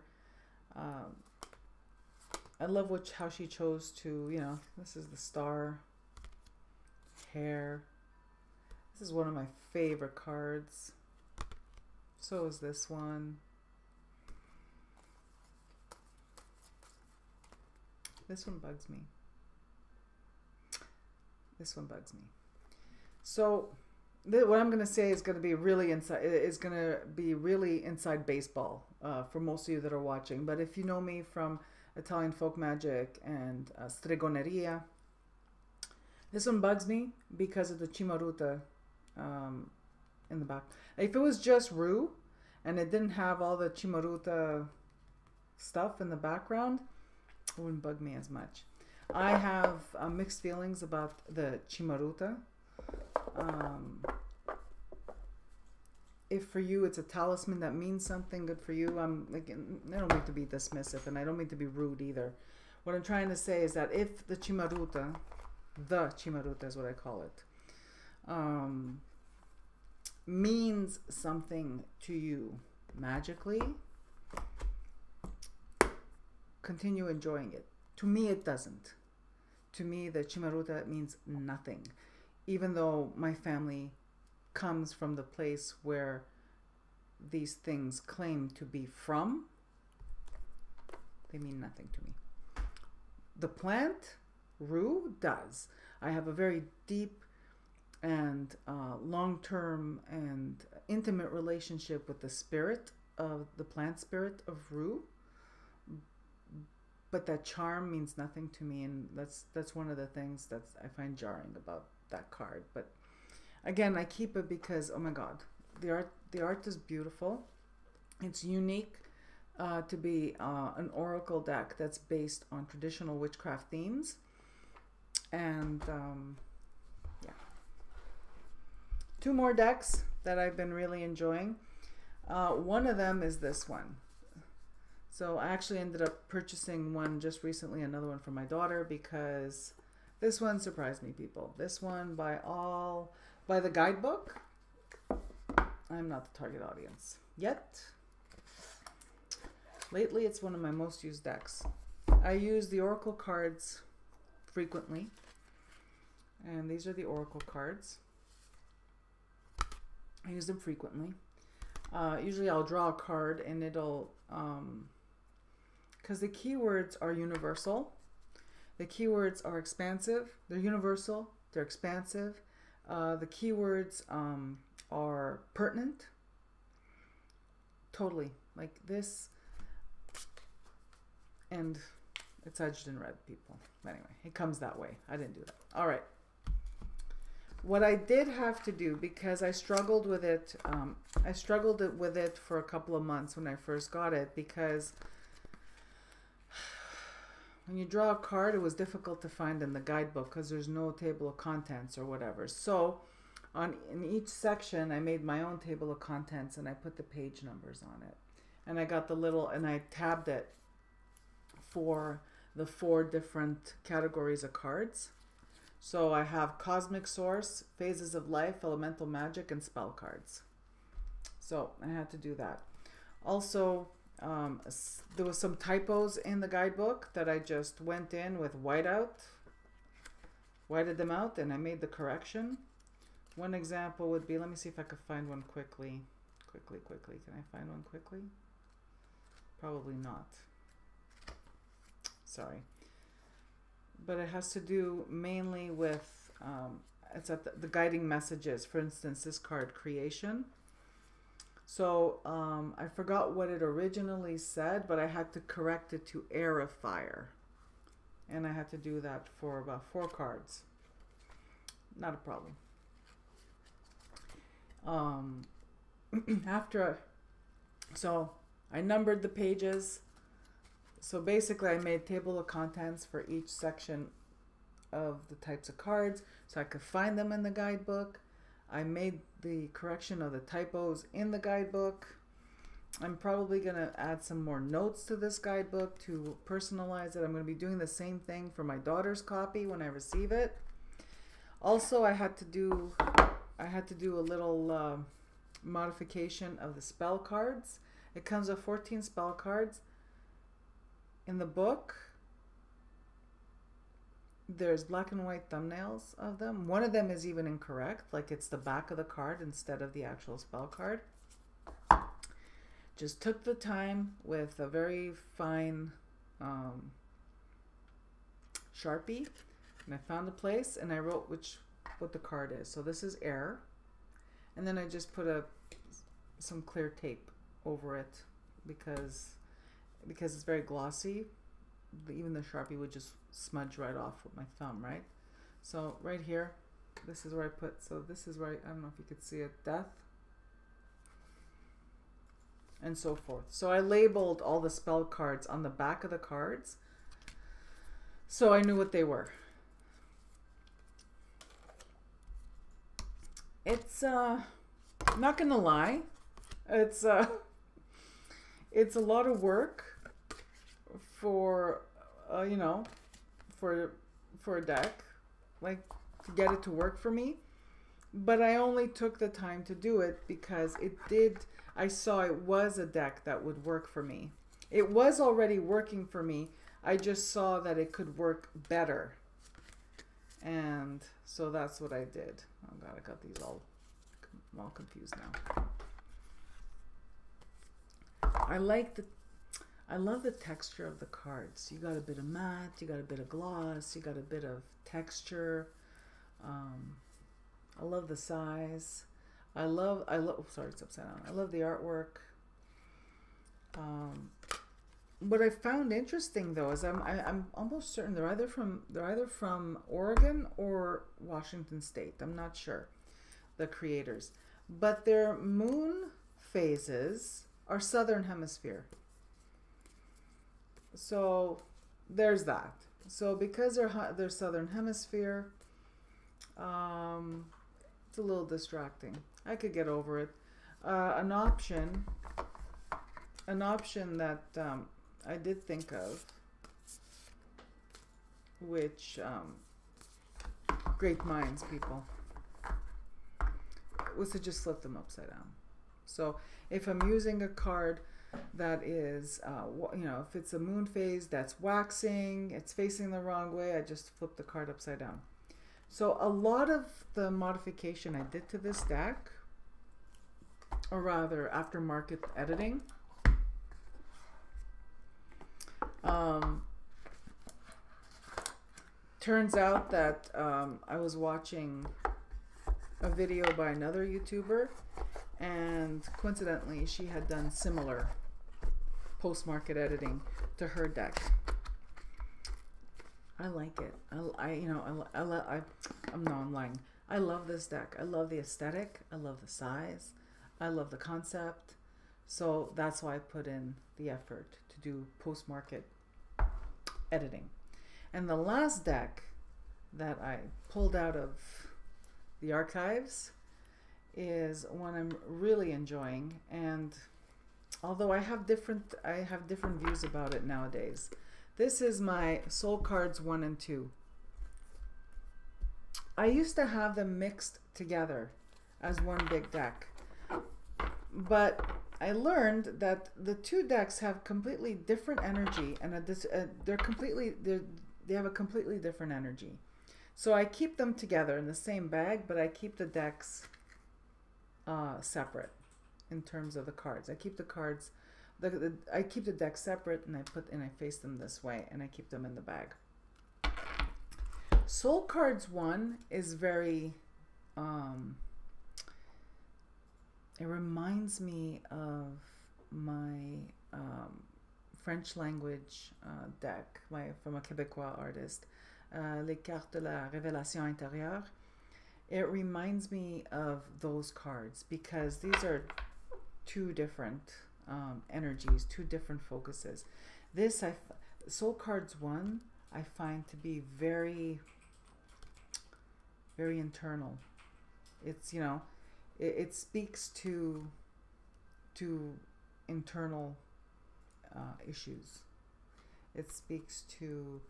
I love how she chose to, this is the star, hair. This is one of my favorite cards. So is this one. This one bugs me. So what I'm going to say is going to be really inside baseball for most of you that are watching. But if you know me from Italian folk magic and stregoneria, this one bugs me because of the Cimaruta in the back. If it was just Rue and it didn't have all the Chimaruta stuff in the background, it wouldn't bug me as much. I have mixed feelings about the Chimaruta. If for you it's a talisman that means something, good for you. I don't mean to be dismissive, and I don't mean to be rude either. What I'm trying to say is that if the Chimaruta is what I call it, means something to you magically, continue enjoying it. To me, it doesn't. To me, the Chimaruta means nothing. Even though my family comes from the place where these things claim to be from, they mean nothing to me. The plant, Rue, does. I have a very deep and long-term and intimate relationship with the spirit of the plant spirit of Rue. But that charm means nothing to me, and that's one of the things that I find jarring about that card. But again, I keep it because, oh my God, the art is beautiful. It's unique to be an oracle deck that's based on traditional witchcraft themes, and yeah. 2 more decks that I've been really enjoying. One of them is this one. So I actually ended up purchasing one just recently, another one for my daughter, because this one surprised me, people. This one by the guidebook. I'm not the target audience yet. Lately, it's one of my most used decks. I use the oracle cards frequently, and these are the oracle cards. I use them frequently. Usually I'll draw a card and it'll, because the keywords are universal. The keywords are expansive. They're universal. They're expansive. The keywords are pertinent. Totally. Like this. And it's edged in red, people. Anyway, it comes that way. I didn't do that. All right. What I did have to do, because I struggled with it, for a couple of months when I first got it, because when you draw a card, it was difficult to find in the guidebook because there's no table of contents or whatever. So in each section, I made my own table of contents and I put the page numbers on it. And I got and I tabbed it for the 4 different categories of cards. So I have Cosmic Source, Phases of Life, Elemental Magic, and Spell cards. So I had to do that. Also, there was some typos in the guidebook that I just went in with whited them out, and I made the correction. One example would be, let me see if I could find one quickly. Can I find one quickly? Probably not. Sorry. But it has to do mainly with, it's at the guiding messages. For instance, this card, Creation. So I forgot what it originally said, but I had to correct it to Air of Fire. And I had to do that for about 4 cards. Not a problem. So I numbered the pages. So basically I made table of contents for each section of the types of cards so I could find them in the guidebook. I made the correction of the typos in the guidebook. I'm probably going to add some more notes to this guidebook to personalize it. I'm going to be doing the same thing for my daughter's copy when I receive it. Also, I had to do a little modification of the spell cards. It comes with 14 spell cards. In the book, there's black and white thumbnails of them. One of them is even incorrect, like it's the back of the card instead of the actual spell card. Just took the time with a very fine Sharpie, and I found a place and I wrote what the card is. So this is air, and then I just put some clear tape over it because it's very glossy. Even the Sharpie would just smudge right off with my thumb, right? So right here, this is where I put, so this is where I don't know if you could see it, Death. and so forth. So I labeled all the spell cards on the back of the cards, so I knew what they were. It's not gonna lie, it's a lot of work for you know, for a deck, like, to get it to work for me. But I only took the time to do it because I saw it was a deck that would work for me. It was already working for me. I just saw that it could work better. And so that's what I did. Oh God, I got these all confused now. I love the texture of the cards. You got a bit of matte, you got a bit of gloss, you got a bit of texture. I love the size. I love, oh, sorry, it's upside down. I love the artwork. What I found interesting though is I'm almost certain they're either from Oregon or Washington State. I'm not sure, the creators, but their moon phases are Southern Hemisphere. So there's that. So because they're Southern Hemisphere, it's a little distracting. I could get over it. An option that I did think of, which great minds, people, was to just flip them upside down. So if I'm using a card that is, you know, if it's a moon phase that's waxing, it's facing the wrong way, I just flip the card upside down. So a lot of the modification I did to this deck, or rather aftermarket editing, turns out that I was watching a video by another YouTuber, and coincidentally she had done similar post-market editing to her deck. I like it. I'm lying. I love this deck. I love the aesthetic. I love the size. I love the concept. So that's why I put in the effort to do post-market editing. And the last deck that I pulled out of the archives is one I'm really enjoying, and although I have different views about it nowadays. This is my Soul Cards 1 and 2. I used to have them mixed together as one big deck, but I learned that the two decks have completely different energy, and they have a completely different energy. So I keep them together in the same bag, but I keep the decks separate in terms of the cards. I keep the cards. I keep the deck separate, and I face them this way, and I keep them in the bag. Soul Cards 1 is very, it reminds me of my French language deck from a Québécois artist, Les Cartes de la Révélation Intérieure. It reminds me of those cards because these are two different energies, two different focuses. This Soul Cards 1 I find to be very, very internal. It's, you know, it speaks to internal issues. It speaks to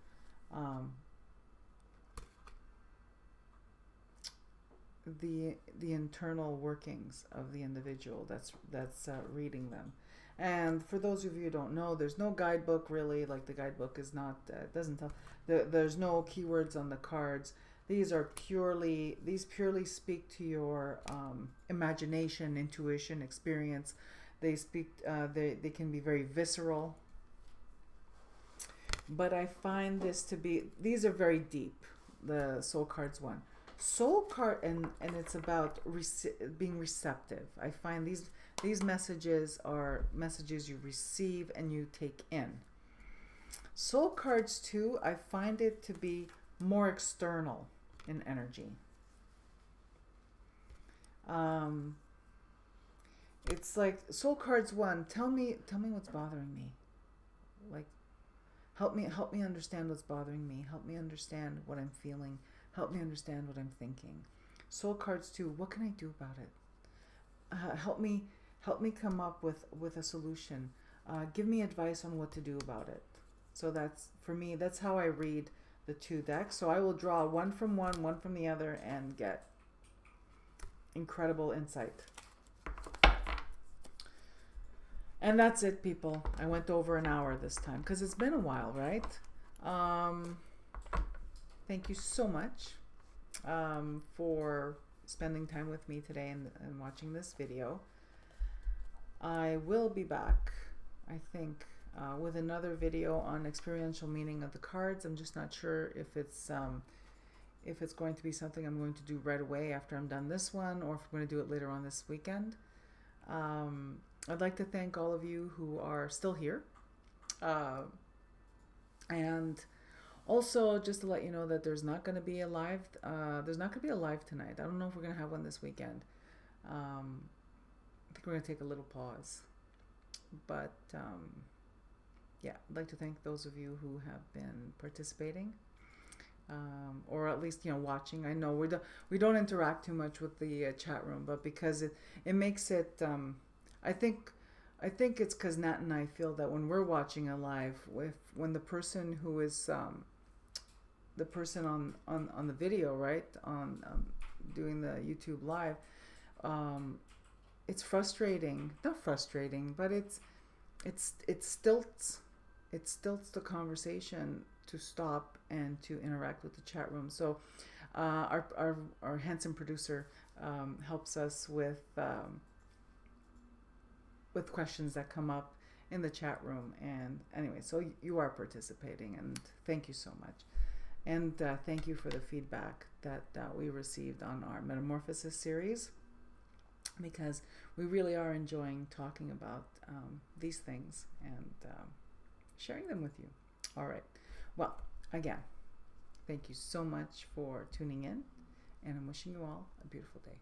the internal workings of the individual that's reading them. And for those of you who don't know, there's no guidebook really. Like, the guidebook is not doesn't tell. There's no keywords on the cards. These purely speak to your imagination, intuition, experience. They speak. They can be very visceral. But I find this to be. These are very deep. The Soul Cards 1. Soul card, and it's about being receptive. I find these messages are messages you receive and you take in. Soul Cards 2, I find it to be more external in energy. it's like Soul Cards 1. Tell me what's bothering me. Like, help me understand what's bothering me. Help me understand what I'm feeling. Help me understand what I'm thinking. Soul Cards 2. What can I do about it? Help me come up with a solution. Give me advice on what to do about it. So that's, for me, that's how I read the 2 decks. So I will draw one from the other, and get incredible insight. And that's it, people. I went over an hour this time because it's been a while, right? Thank you so much for spending time with me today and watching this video. I will be back, I think, with another video on experiential meaning of the cards. I'm just not sure if it's going to be something I'm going to do right away after I'm done this one, or if I'm going to do it later on this weekend. I'd like to thank all of you who are still here, and also just to let you know that there's not going to be a live. There's not going to be a live tonight. I don't know if we're going to have one this weekend. I think we're going to take a little pause, but yeah, I'd like to thank those of you who have been participating, or at least, you know, watching. I know we don't interact too much with the chat room, but because it makes it. I think it's because Nat and I feel that when we're watching a live, when the person who is the person on the video, right, on doing the YouTube live, it's frustrating. Not frustrating, but it stilts the conversation to stop and to interact with the chat room. So our handsome producer helps us with questions that come up in the chat room. And anyway, so you are participating, and thank you so much. And thank you for the feedback that we received on our Metamorphosis series, because we really are enjoying talking about these things and sharing them with you. All right. Well, again, thank you so much for tuning in, and I'm wishing you all a beautiful day.